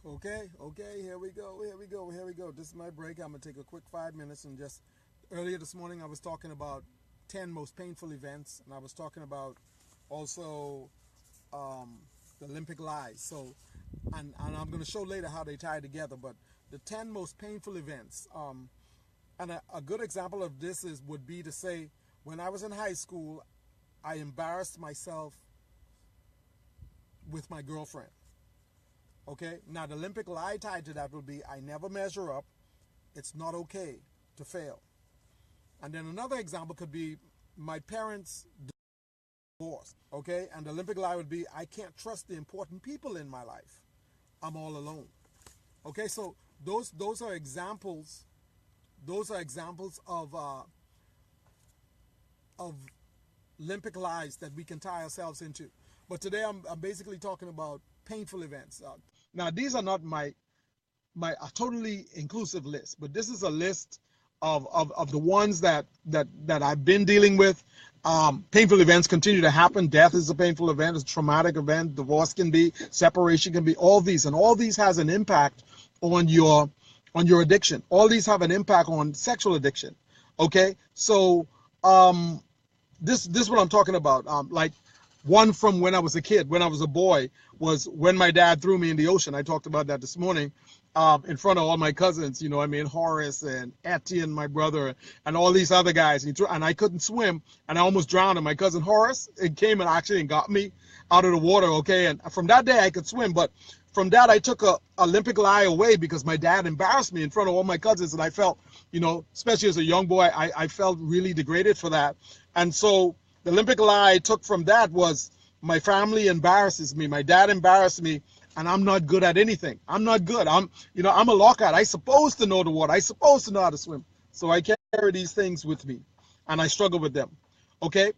Okay, here we go. This is my break. I'm gonna take a quick 5 minutes and just earlier this morning I was talking about 10 most painful events, and I was talking about also um, the Olympic lies. So, and I'm gonna show later how they tie together. But the 10 most painful events, and a good example of this is would be to say when I was in high school, I embarrassed myself with my girlfriend. Okay, now the Olympic lie tied to that would be I never measure up. It's not okay to fail. And then another example could be my parents divorce. Okay, and the Olympic lie would be I can't trust the important people in my life. I'm all alone. Okay, so those are examples. Those are examples of Olympic lies that we can tie ourselves into. But today I'm basically talking about painful events. Now these are not my a totally inclusive list, but this is a list of the ones that I've been dealing with. Painful events continue to happen. Death is a painful event, it's a traumatic event. Divorce can be, separation can be, all these, and all these has an impact on your addiction. All these have an impact on sexual addiction. Okay, so this is what I'm talking about. Like one from when I was a kid, when I was a boy, was when my dad threw me in the ocean. I talked about that this morning, in front of all my cousins. You know, I mean Horace and Etienne, my brother, and all these other guys. And I couldn't swim, and I almost drowned. And my cousin Horace, it came and actually got me out of the water. Okay, and from that day I could swim, but from that I took a Olympic lie away because my dad embarrassed me in front of all my cousins, and I felt, you know, especially as a young boy, I felt really degraded for that. And so the Olympic lie I took from that was my family embarrasses me, my dad embarrassed me, and I'm not good at anything. I'm not good. I'm a lockout. I supposed to know the water. I supposed to know how to swim. So I carry these things with me, and I struggle with them. Okay.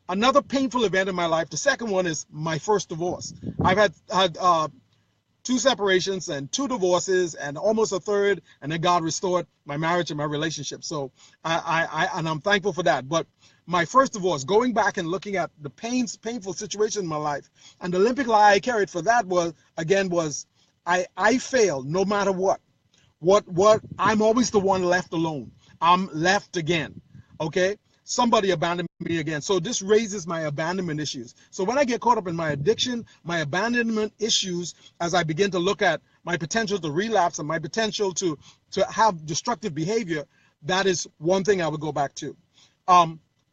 Another painful event in my life. The second one is my first divorce. I've had two separations and two divorces and almost a third, and then God restored my marriage and my relationship. So and I'm thankful for that. But my first divorce, going back and looking at the painful situation in my life, and the Olympic lie I carried for that was I failed no matter what. What I'm always the one left alone. I'm left again. Okay? Somebody abandoned me again. So this raises my abandonment issues. So when I get caught up in my addiction, my abandonment issues, as I begin to look at my potential to relapse and my potential to have destructive behavior, that is one thing I would go back to.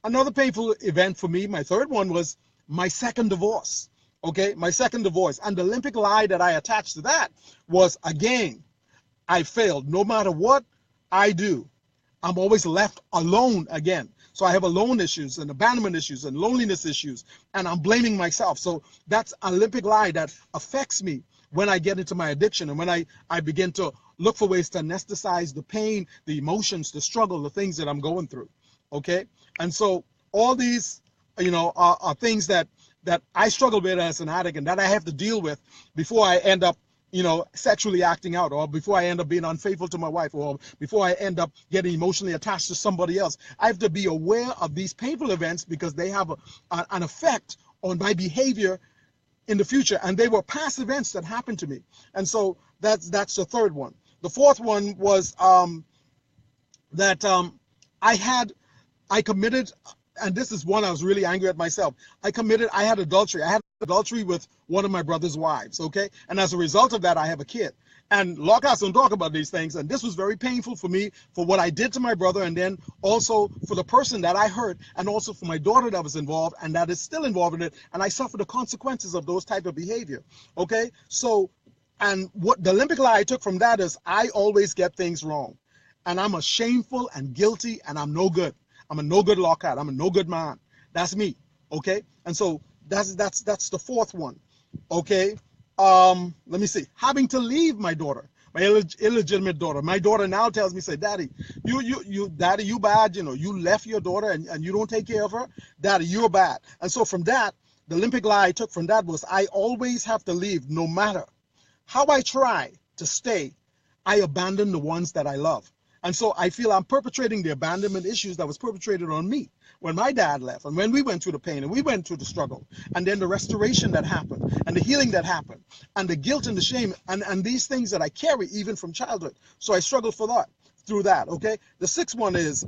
Another painful event for me, my third one, was my second divorce. Okay, my second divorce. And the Olympic lie that I attached to that was, again, I failed. No matter what I do, I'm always left alone again. So I have alone issues and abandonment issues and loneliness issues, and I'm blaming myself. So that's an Olympic lie that affects me when I get into my addiction and when I begin to look for ways to anesthetize the pain, the emotions, the struggle, the things that I'm going through. Okay? And so all these, are things that I struggle with as an addict and that I have to deal with before I end up sexually acting out, or before I end up being unfaithful to my wife, or before I end up getting emotionally attached to somebody else. I have to be aware of these painful events because they have an effect on my behavior in the future, and they were past events that happened to me. And so that's the third one. The fourth one was that I committed, and this is one I was really angry at myself. I had adultery. I had adultery with one of my brother's wives, okay? And as a result of that, I have a kid. And lockouts don't talk about these things, and this was very painful for me, for what I did to my brother, and then also for the person that I hurt, and also for my daughter that was involved, and that is still involved in it, and I suffer the consequences of those type of behavior, okay? So, and what the Olympic lie I took from that is I always get things wrong, and I'm a shameful and guilty, and I'm no good. I'm a no good lockout. I'm a no good man. That's me. Okay. And so that's the fourth one. Okay. Let me see. Having to leave my daughter, my illegitimate daughter. My daughter now tells me, say, Daddy, Daddy, you bad. You left your daughter and you don't take care of her. Daddy, you're bad. And so from that, the Olympic lie I took from that was I always have to leave no matter how I try to stay. I abandon the ones that I love. And so I feel I'm perpetrating the abandonment issues that was perpetrated on me when my dad left, and when we went through the pain, and we went through the struggle, and then the restoration that happened, and the healing that happened, and the guilt and the shame, and these things that I carry even from childhood. So I struggled for that, through that, okay? The sixth one is,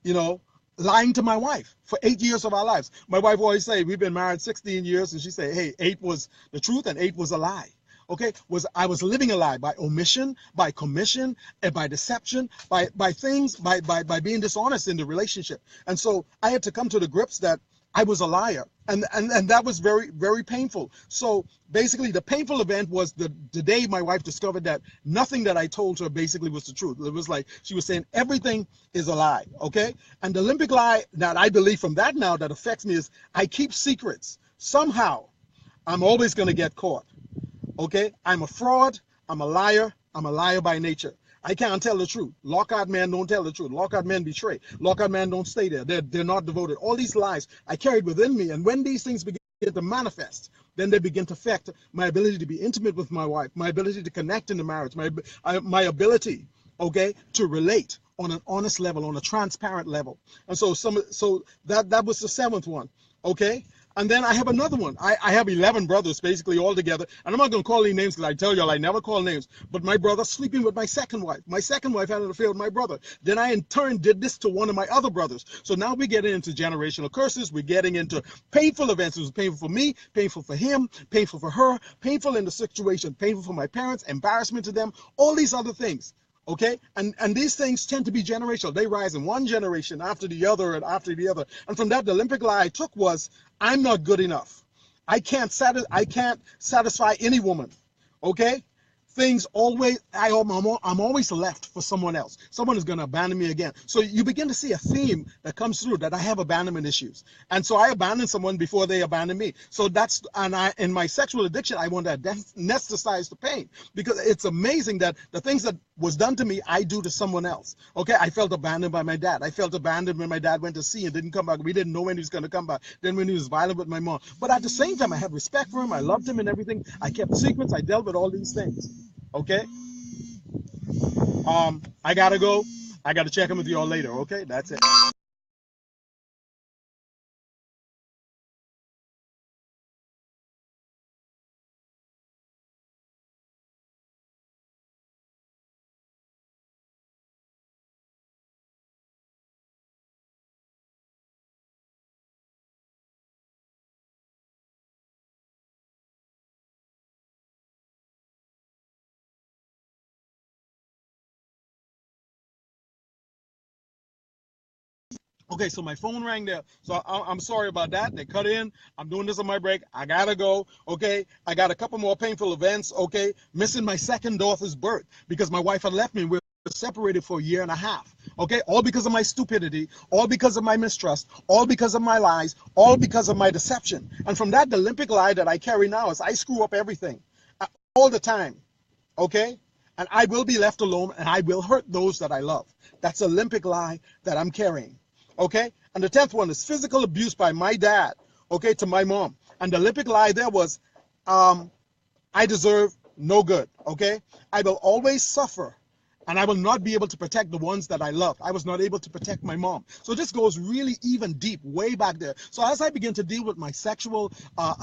you know, lying to my wife for 8 years of our lives. My wife always say, we've been married 16 years, and she say, hey, 8 was the truth and 8 was a lie. Okay, I was living a lie by omission, by commission, and by deception, by things, by being dishonest in the relationship. And so I had to come to the grips that I was a liar, and that was very, very painful. So basically, the painful event was the day my wife discovered that nothing that I told her basically was the truth. It was like she was saying everything is a lie. Okay, and the Olympic lie that I believe from that now that affects me is I keep secrets. Somehow, I'm always going to get caught. Okay, I'm a fraud, I'm a liar by nature. I can't tell the truth. Lockout men don't tell the truth. Lockout men betray. Lockout men don't stay there. They're not devoted. All these lies I carried within me, and when these things begin to manifest, then they begin to affect my ability to be intimate with my wife, my ability to connect in the marriage, my ability, okay, to relate on an honest level, on a transparent level. And so that was the seventh one, okay? And then I have another one. I have 11 brothers basically all together. And I'm not going to call any names because I tell y'all I never call names. But my brother sleeping with my second wife. My second wife had an affair with my brother. Then I in turn did this to one of my other brothers. So now we're getting into generational curses. We're getting into painful events. It was painful for me, painful for him, painful for her, painful in the situation, painful for my parents, embarrassment to them, all these other things. Okay, and these things tend to be generational. They rise in one generation after the other and after the other. And from that, the Olympic lie I took was, I'm not good enough. I can't satisfy any woman. Okay, things always, I'm always left for someone else. Someone is going to abandon me again. So you begin to see a theme that comes through that I have abandonment issues. And so I abandon someone before they abandon me. So that's, in my sexual addiction, I want to anesthetize the pain, because it's amazing that the things that was done to me, I do to someone else. Okay, I felt abandoned by my dad. I felt abandoned when my dad went to sea and didn't come back. We didn't know when he was going to come back. Then when he was violent with my mom. But at the same time, I had respect for him. I loved him and everything. I kept secrets. I dealt with all these things. Okay, I gotta go. I gotta check in with you all later. Okay, that's it. Okay, so my phone rang there. So I'm sorry about that. They cut in. I'm doing this on my break. I gotta go. Okay, I got a couple more painful events. Okay, missing my second daughter's birth because my wife had left me. We were separated for a year and a half. Okay, all because of my stupidity, all because of my mistrust, all because of my lies, all because of my deception. And from that, the Olympic lie that I carry now is I screw up everything all the time. Okay, and I will be left alone, and I will hurt those that I love. That's the Olympic lie that I'm carrying. Okay, and the 10th one is physical abuse by my dad, okay, to my mom. And the Olympic lie there was, I deserve no good. Okay, I will always suffer, and I will not be able to protect the ones that I love. I was not able to protect my mom. So this goes really even deep, way back there. So as I begin to deal with my sexual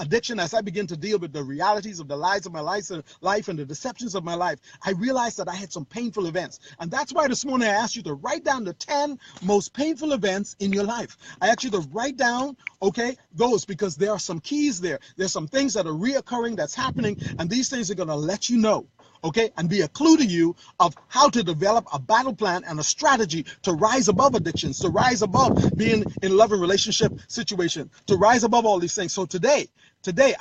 addiction, as I begin to deal with the realities of the lies of my life and the deceptions of my life, I realized that I had some painful events. And that's why this morning I asked you to write down the 10 most painful events in your life. I asked you to write down, okay, those, because there are some keys there. There's some things that are reoccurring that's happening, and these things are going to let you know, okay, and be a clue to you of how to develop a battle plan and a strategy to rise above addictions, to rise above being in a loving relationship situation, to rise above all these things. So today,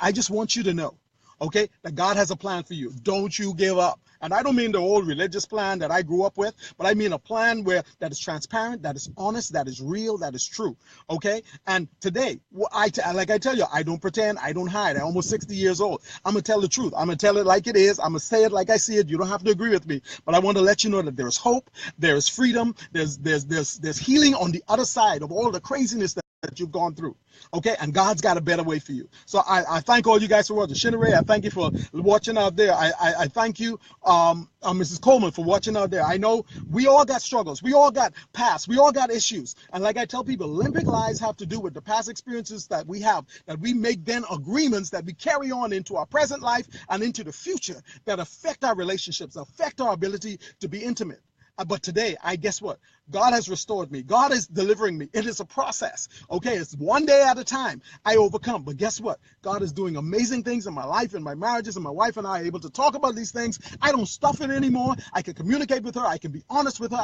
I just want you to know, okay, that God has a plan for you. Don't you give up. And I don't mean the old religious plan that I grew up with, but I mean a plan that is transparent, that is honest, that is real, that is true. Okay? And today, like I tell you, I don't pretend, I don't hide. I'm almost 60 years old. I'm going to tell the truth. I'm going to tell it like it is. I'm going to say it like I see it. You don't have to agree with me, but I want to let you know that there's hope, there's freedom, there's healing on the other side of all the craziness that that you've gone through. Okay, and God's got a better way for you. So I thank all you guys for watching. Shinneray, I thank you for watching out there. I thank you, Mrs. Coleman, for watching out there. I know we all got struggles. We all got past. We all got issues. And like I tell people, Olympic lives have to do with the past experiences that we have, that we make then agreements that we carry on into our present life and into the future that affect our relationships, affect our ability to be intimate. But today, guess what? God has restored me. God is delivering me. It is a process. Okay, it's one day at a time. I overcome. But guess what? God is doing amazing things in my life and my marriages, and my wife and I are able to talk about these things. I don't stuff it anymore. I can communicate with her. I can be honest with her.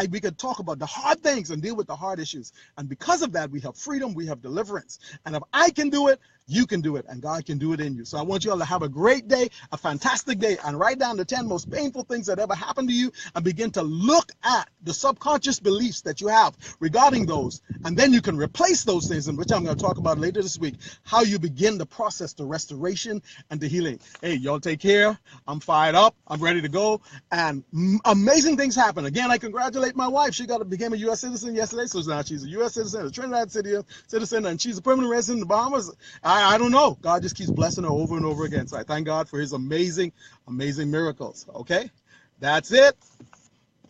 We can talk about the hard things and deal with the hard issues. And because of that, we have freedom. We have deliverance. And if I can do it, you can do it, and God can do it in you. So I want you all to have a great day, a fantastic day, and write down the 10 most painful things that ever happened to you, and begin to look at the subconscious beliefs that you have regarding those. And then you can replace those things, in which I'm going to talk about later this week, how you begin the process to restoration and to healing. Hey, y'all take care. I'm fired up. I'm ready to go. And amazing things happen. Again, I congratulate my wife. She became a U.S. citizen yesterday, so now she's a U.S. citizen, a Trinidad citizen, and she's a permanent resident in the Bahamas. I don't know. God just keeps blessing her over and over again. So I thank God for his amazing, amazing miracles. Okay? That's it.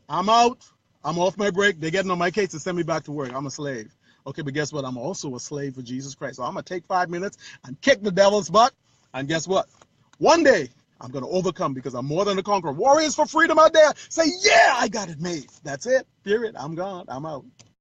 I'm out. I'm off my break. They're getting on my case to send me back to work. I'm a slave. Okay, but guess what? I'm also a slave for Jesus Christ. So I'm going to take 5 minutes and kick the devil's butt. And guess what? One day, I'm going to overcome, because I'm more than a conqueror. Warriors for freedom out there. Say, yeah, I got it made. That's it. Period. I'm gone. I'm out.